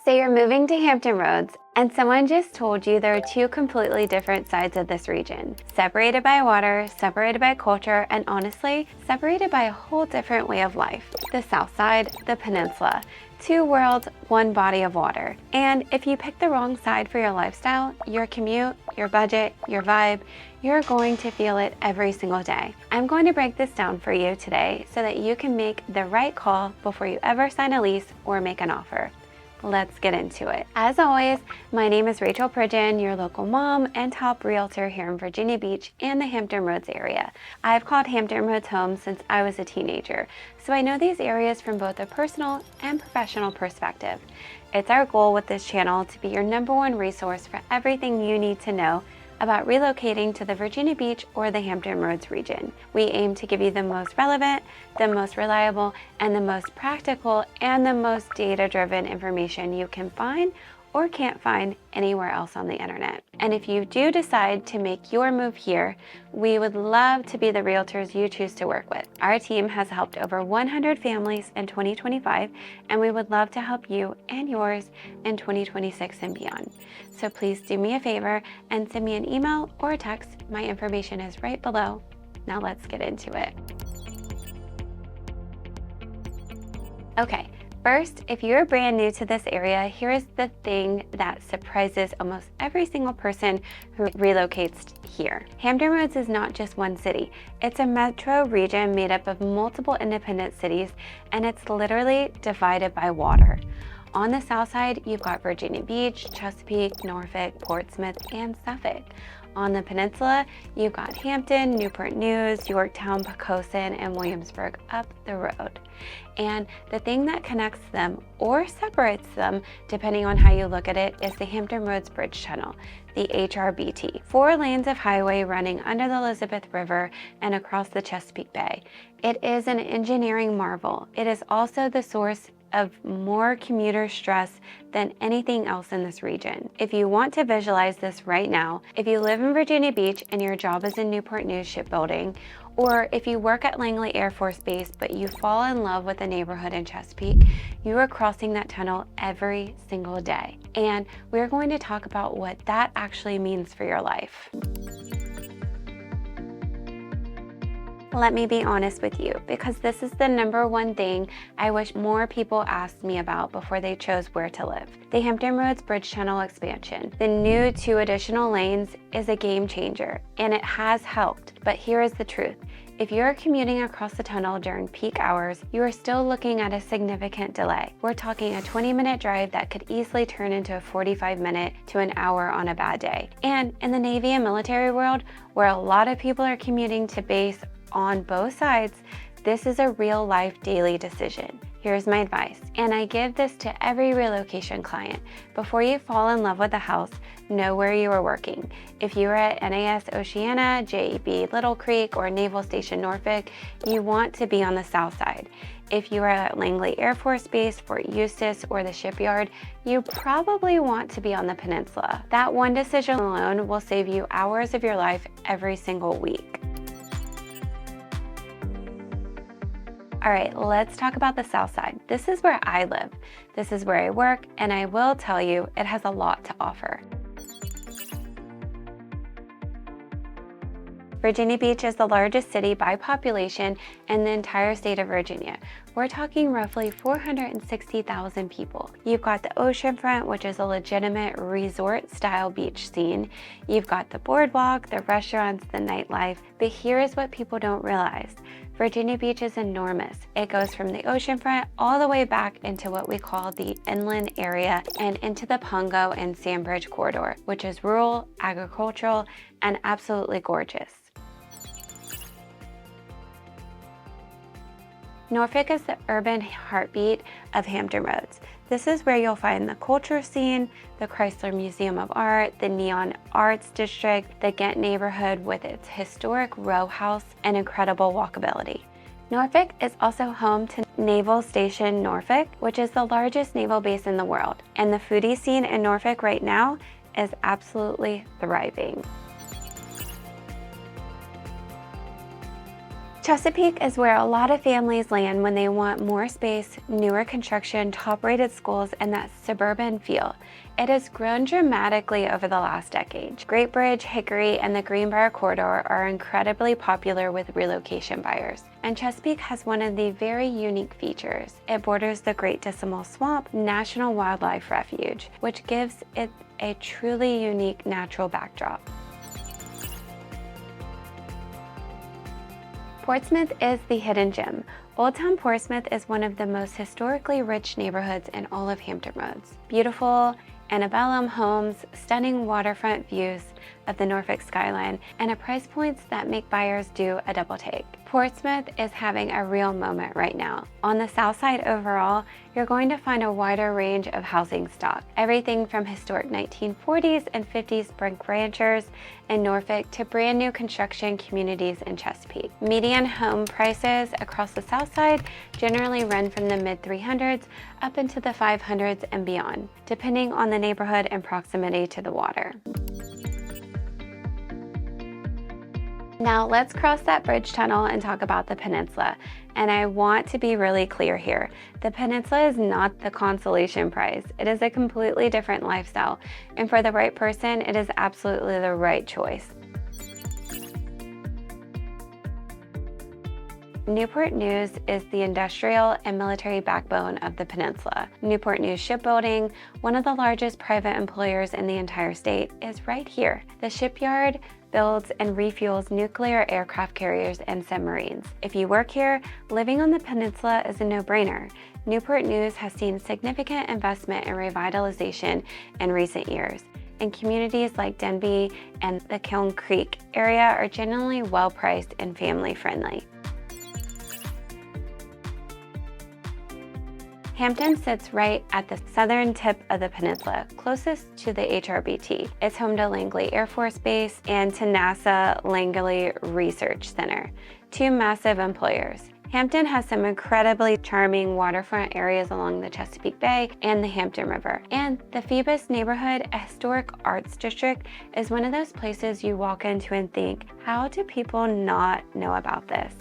So you're moving to Hampton Roads, and someone just told you there are two completely different sides of this region, separated by water, separated by culture, and honestly, separated by a whole different way of life. The Southside, the Peninsula. Two worlds, one body of water. And if you pick the wrong side for your lifestyle, your commute, your budget, your vibe, you're going to feel it every single day. I'm going to break this down for you today so that you can make the right call before you ever sign a lease or make an offer. Let's get into it. As always, my name is Rachel Pridgeon, your local mom and top realtor here in Virginia Beach and the Hampton Roads area. I've called Hampton Roads home since I was a teenager, so I know these areas from both a personal and professional perspective. It's our goal with this channel to be your #1 resource for everything you need to know about relocating to the Virginia Beach or the Hampton Roads region. We aim to give you the most relevant, the most reliable, and the most practical, and the most data-driven information you can find or can't find anywhere else on the internet. And if you do decide to make your move here, we would love to be the realtors you choose to work with. Our team has helped over 100 families in 2025, and we would love to help you and yours in 2026 and beyond. So please do me a favor and send me an email or a text. My information is right below. Now let's get into it. Okay. First, if you're brand new to this area, here's the thing that surprises almost every single person who relocates here. Hampton Roads is not just one city. It's a metro region made up of multiple independent cities, and it's literally divided by water. On the south side, you've got Virginia Beach, Chesapeake, Norfolk, Portsmouth, and Suffolk. On the peninsula, you've got Hampton, Newport News, Yorktown, Poquoson, and Williamsburg up the road. And the thing that connects them or separates them, depending on how you look at it, is the Hampton Roads Bridge-Tunnel, the HRBT. 4 lanes of highway running under the Elizabeth River and across the Chesapeake Bay. It is an engineering marvel. It is also the source of more commuter stress than anything else in this region. If you want to visualize this right now, if you live in Virginia Beach and your job is in Newport News shipbuilding, or if you work at Langley Air Force Base but you fall in love with a neighborhood in Chesapeake, you are crossing that tunnel every single day. And we're going to talk about what that actually means for your life. Let me be honest with you, because this is the #1 thing I wish more people asked me about before they chose where to live. The Hampton Roads Bridge-Tunnel expansion. The new 2 additional lanes is a game changer, and it has helped. But here is the truth. If you're commuting across the tunnel during peak hours, you are still looking at a significant delay. We're talking a 20-minute drive that could easily turn into a 45-minute to an hour on a bad day. And in the Navy and military world, where a lot of people are commuting to base on both sides, this is a real life daily decision. Here's my advice, and I give this to every relocation client. Before you fall in love with a house, know where you are working. If you are at NAS Oceana, JEB Little Creek, or Naval Station Norfolk, you want to be on the south side. If you are at Langley Air Force Base, Fort Eustis, or the shipyard, you probably want to be on the peninsula. That one decision alone will save you hours of your life every single week. All right, let's talk about the south side. This is where I live. This is where I work, and I will tell you, it has a lot to offer. Virginia Beach is the largest city by population in the entire state of Virginia. We're talking roughly 460,000 people. You've got the oceanfront, which is a legitimate resort-style beach scene. You've got the boardwalk, the restaurants, the nightlife. But here is what people don't realize. Virginia Beach is enormous. It goes from the oceanfront all the way back into what we call the inland area and into the Pungo and Sandbridge corridor, which is rural, agricultural, and absolutely gorgeous. Norfolk is the urban heartbeat of Hampton Roads. This is where you'll find the culture scene, the Chrysler Museum of Art, the Neon Arts District, the Ghent neighborhood with its historic row house and incredible walkability. Norfolk is also home to Naval Station Norfolk, which is the largest naval base in the world. And the foodie scene in Norfolk right now is absolutely thriving. Chesapeake is where a lot of families land when they want more space, newer construction, top-rated schools, and that suburban feel. It has grown dramatically over the last decade. Great Bridge, Hickory, and the Greenbrier Corridor are incredibly popular with relocation buyers. And Chesapeake has one of the very unique features. It borders the Great Decimal Swamp National Wildlife Refuge, which gives it a truly unique natural backdrop. Portsmouth is the hidden gem. Old Town Portsmouth is one of the most historically rich neighborhoods in all of Hampton Roads. Beautiful, antebellum homes, stunning waterfront views of the Norfolk skyline, and price points that make buyers do a double take. Portsmouth is having a real moment right now. On the Southside overall, you're going to find a wider range of housing stock. Everything from historic 1940s and 50s brick ranchers in Norfolk to brand new construction communities in Chesapeake. Median home prices across the Southside generally run from the mid-300s up into the 500s and beyond, depending on the neighborhood and proximity to the water. Now let's cross that bridge tunnel and talk about the Peninsula. And I want to be really clear here. The Peninsula is not the consolation prize. It is a completely different lifestyle. And for the right person, it is absolutely the right choice. Newport News is the industrial and military backbone of the Peninsula. Newport News Shipbuilding, one of the largest private employers in the entire state, is right here. The shipyard builds and refuels nuclear aircraft carriers and submarines. If you work here, living on the Peninsula is a no-brainer. Newport News has seen significant investment in revitalization in recent years, and communities like Denby and the Kiln Creek area are generally well-priced and family-friendly. Hampton sits right at the southern tip of the peninsula, closest to the HRBT. It's home to Langley Air Force Base and to NASA Langley Research Center, two massive employers. Hampton has some incredibly charming waterfront areas along the Chesapeake Bay and the Hampton River. And the Phoebus neighborhood, a historic arts district, is one of those places you walk into and think, how do people not know about this?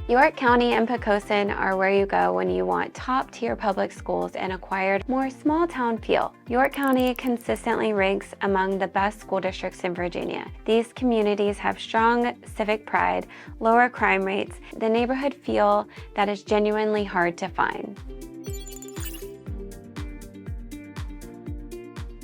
York County and Poquoson are where you go when you want top-tier public schools and acquired, more small-town feel. York County consistently ranks among the best school districts in Virginia. These communities have strong civic pride, lower crime rates, the neighborhood feel that is genuinely hard to find.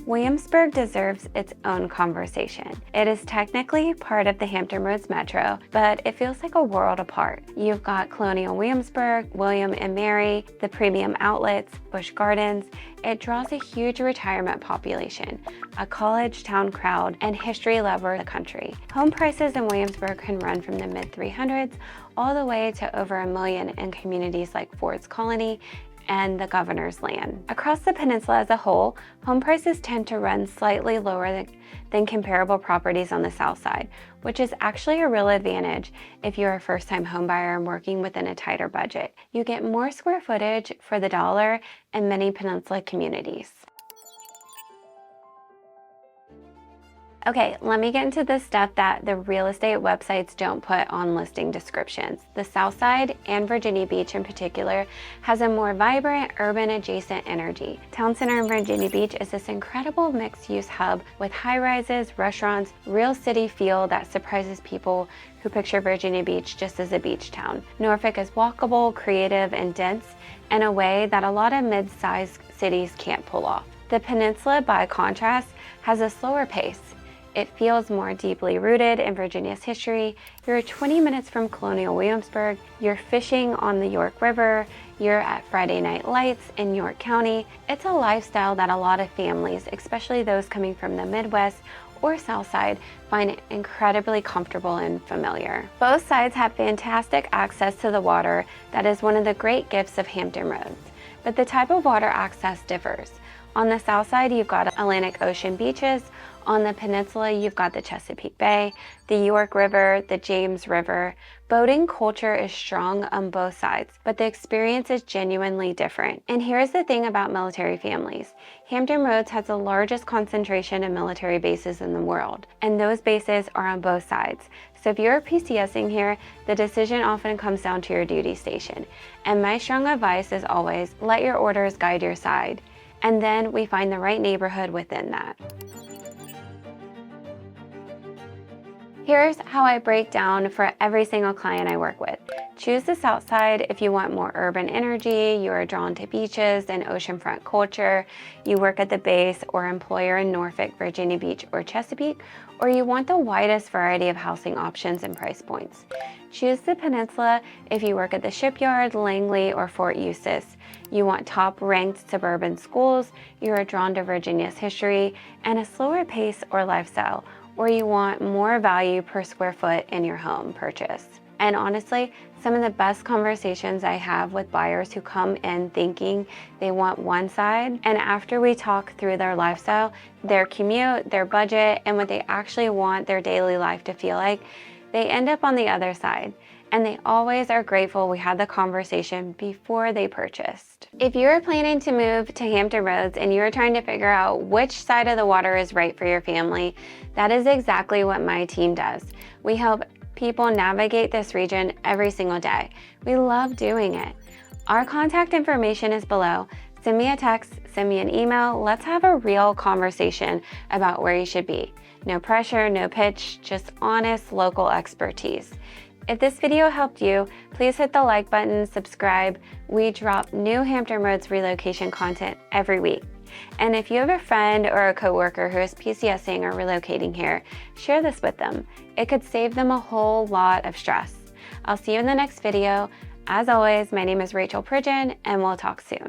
Williamsburg deserves its own conversation. It is technically part of the Hampton Roads Metro, but it feels like a world apart. You've got Colonial Williamsburg, William and Mary, the premium outlets, Busch Gardens. It draws a huge retirement population, a college town crowd, and history lover the country. Home prices in Williamsburg can run from the mid-300s all the way to over $1 million in communities like Ford's Colony and the Governor's Land. Across the peninsula as a whole, home prices tend to run slightly lower than comparable properties on the south side, which is actually a real advantage if you're a first-time homebuyer and working within a tighter budget. You get more square footage for the dollar in many peninsula communities. Okay, let me get into the stuff that the real estate websites don't put on listing descriptions. The Southside, and Virginia Beach in particular, has a more vibrant, urban adjacent energy. Town Center in Virginia Beach is this incredible mixed-use hub with high-rises, restaurants, real city feel that surprises people who picture Virginia Beach just as a beach town. Norfolk is walkable, creative, and dense in a way that a lot of mid-sized cities can't pull off. The peninsula, by contrast, has a slower pace. It feels more deeply rooted in Virginia's history. You're 20 minutes from Colonial Williamsburg, you're fishing on the York River, you're at Friday Night Lights in York County. It's a lifestyle that a lot of families, especially those coming from the Midwest or South Side, find incredibly comfortable and familiar. Both sides have fantastic access to the water that is one of the great gifts of Hampton Roads, but the type of water access differs. On the south side, you've got Atlantic Ocean beaches. On the peninsula, you've got the Chesapeake Bay, the York River, the James River. Boating culture is strong on both sides, but the experience is genuinely different. And here's the thing about military families. Hampton Roads has the largest concentration of military bases in the world, and those bases are on both sides. So if you're PCSing here, the decision often comes down to your duty station. And my strong advice is always, let your orders guide your side. And then we find the right neighborhood within that. Here's how I break down for every single client I work with. Choose the Southside if you want more urban energy, you are drawn to beaches and oceanfront culture, you work at the base or employer in Norfolk, Virginia Beach, or Chesapeake, or you want the widest variety of housing options and price points. Choose the Peninsula if you work at the Shipyard, Langley, or Fort Eustis. You want top-ranked suburban schools, you are drawn to Virginia's history, and a slower pace or lifestyle, or you want more value per square foot in your home purchase. And honestly, some of the best conversations I have with buyers who come in thinking they want one side, and after we talk through their lifestyle, their commute, their budget, and what they actually want their daily life to feel like, they end up on the other side. And they always are grateful we had the conversation before they purchased. If you're planning to move to Hampton Roads and you're trying to figure out which side of the water is right for your family, that is exactly what my team does. We help people navigate this region every single day. We love doing it. Our contact information is below. Send me a text, send me an email. Let's have a real conversation about where you should be. No pressure, no pitch, just honest local expertise. If this video helped you, please hit the like button, subscribe. We drop new Hampton Roads relocation content every week. And if you have a friend or a coworker who is PCSing or relocating here, share this with them. It could save them a whole lot of stress. I'll see you in the next video. As always, my name is Rachel Pridgeon, and we'll talk soon.